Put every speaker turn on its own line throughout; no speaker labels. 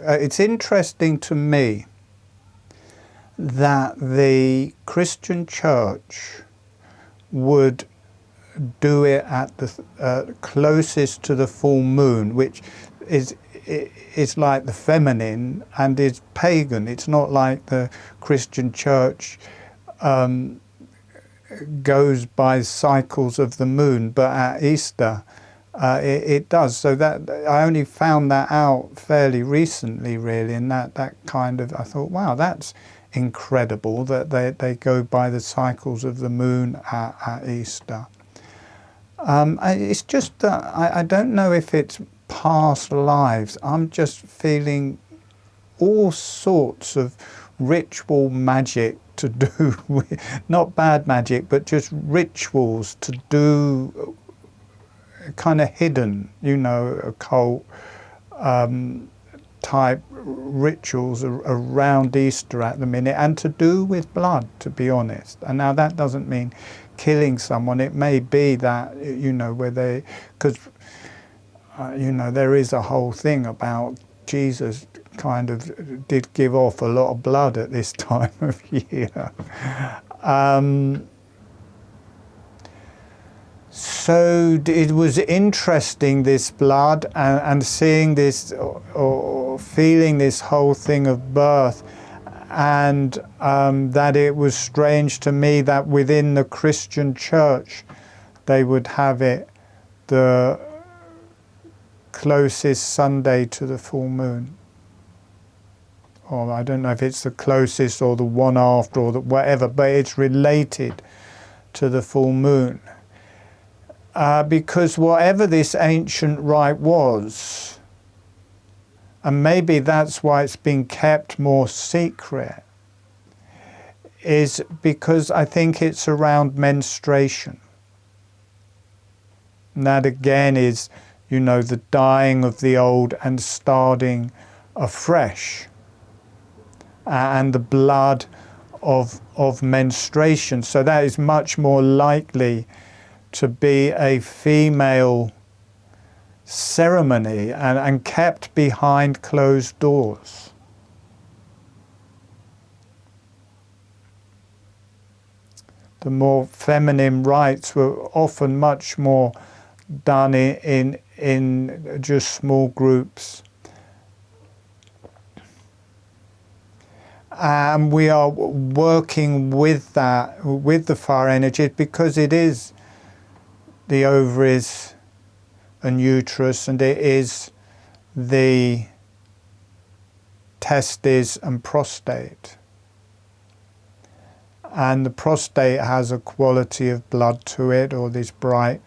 It's interesting to me that the Christian church would do it at the closest to the full moon, which is like the feminine and is pagan. It's not like the Christian church goes by cycles of the moon, but at Easter it does. So that I only found that out fairly recently, really, and that kind of, I thought, wow, that's incredible that they go by the cycles of the moon at Easter. It's just that I don't know if it's past lives. I'm just feeling all sorts of ritual magic to do with, not bad magic, but just rituals to do, kind of hidden, you know, occult type rituals around Easter at the minute, and to do with blood, to be honest. And now that doesn't mean killing someone. It may be that, you know, where they, because you know, there is a whole thing about Jesus kind of did give off a lot of blood at this time of year. So it was interesting, this blood, and seeing this or feeling this whole thing of birth, and that it was strange to me that within the Christian church they would have it the closest Sunday to the full moon. Or I don't know if it's the closest or the one after or the whatever, but it's related to the full moon. Because whatever this ancient rite was, and maybe that's why it's been kept more secret, is because I think it's around menstruation. And that again is, you know, the dying of the old and starting afresh. And the blood of menstruation. So that is much more likely to be a female ceremony and kept behind closed doors. The more feminine rites were often much more done in just small groups. And we are working with that, with the fire energy, because it is the ovaries and uterus, and it is the testes and prostate. And the prostate has a quality of blood to it, or this bright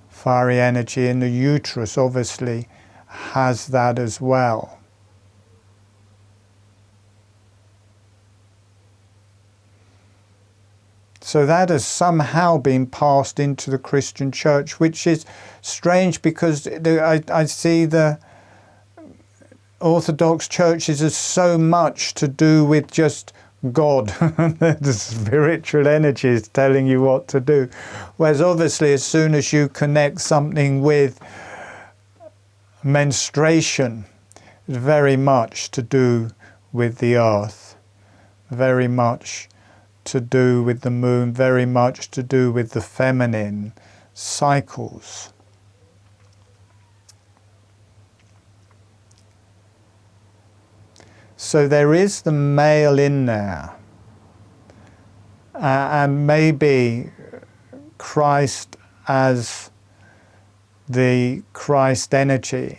fiery energy, and the uterus obviously has that as well. So that has somehow been passed into the Christian church, which is strange, because I see the Orthodox churches as so much to do with just God, the spiritual energies telling you what to do. Whereas obviously as soon as you connect something with menstruation, it's very much to do with the earth, very much to do with the moon, very much to do with the feminine cycles. So there is the male in there, and maybe Christ as the Christ energy,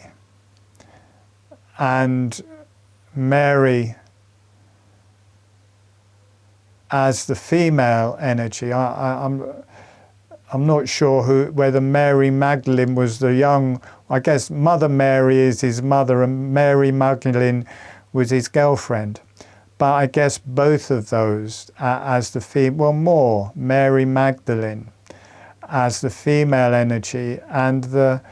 and Mary as the female energy. I'm not sure whether Mary Magdalene was the young, I guess Mother Mary is his mother and Mary Magdalene was his girlfriend. But I guess both of those as the female, well, more Mary Magdalene as the female energy, and the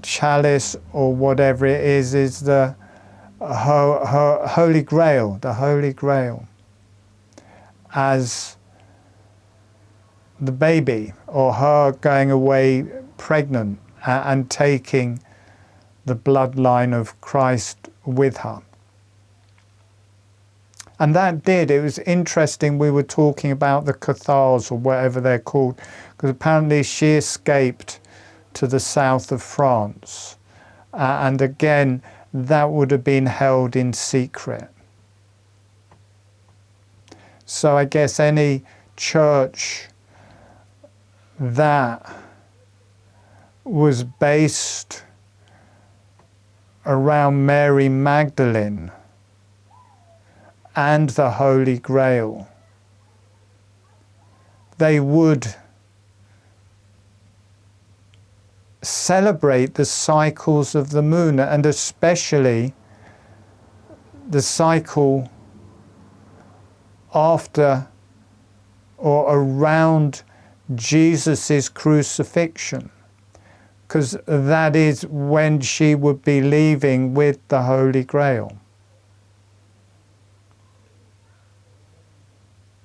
chalice or whatever it is the her Holy Grail, the Holy Grail, as the baby, or her going away pregnant and taking the bloodline of Christ with her. And it was interesting, we were talking about the Cathars or whatever they're called, because apparently she escaped to the south of France. And again, that would have been held in secret. So I guess any church that was based around Mary Magdalene and the Holy Grail, they would celebrate the cycles of the moon, and especially the cycle after or around Jesus' crucifixion, because that is when she would be leaving with the Holy Grail.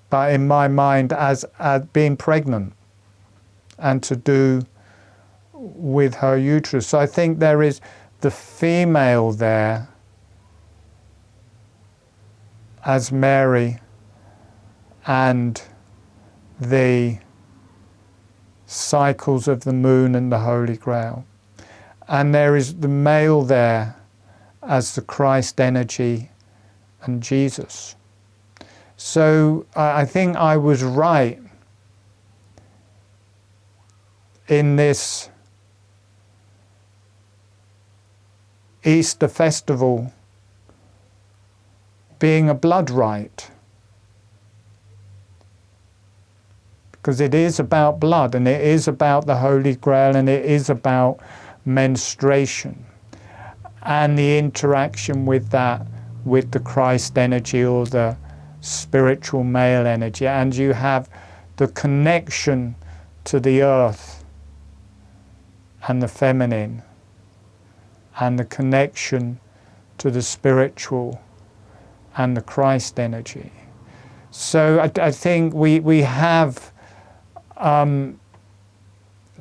But in my mind, as being pregnant and to do with her uterus. So I think there is the female there as Mary and the cycles of the moon and the Holy Grail. And there is the male there as the Christ energy and Jesus. So I think I was right in this Easter festival being a blood rite, because it is about blood, and it is about the Holy Grail, and it is about menstruation and the interaction with that, with the Christ energy or the spiritual male energy. And you have the connection to the earth and the feminine, and the connection to the spiritual and the Christ energy. So I think we have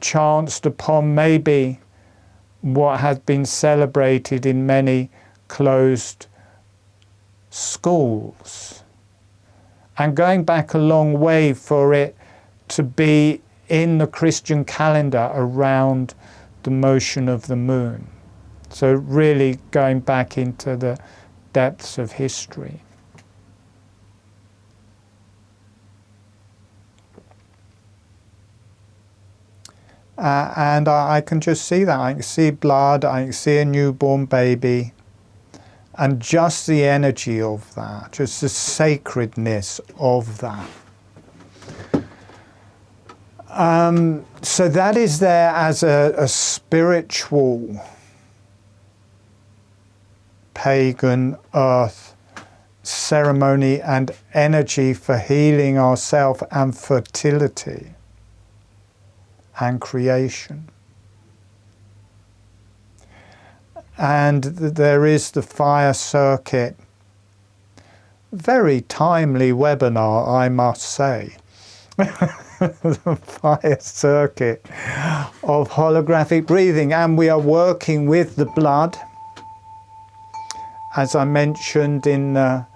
chanced upon maybe what has been celebrated in many closed schools, and going back a long way for it to be in the Christian calendar around the motion of the moon. So really going back into the depths of history. And I can just see that. I can see blood, I can see a newborn baby, and just the energy of that, just the sacredness of that. So that is there as a spiritual pagan earth ceremony and energy for healing ourselves and fertility and creation. And there is the fire circuit, very timely webinar, I must say. The fire circuit of holographic breathing, and we are working with the blood, as I mentioned in the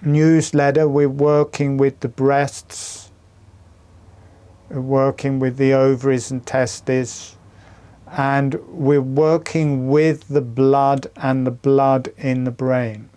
newsletter. We're working with the breasts, we're working with the ovaries and testes, and we're working with the blood and the blood in the brain.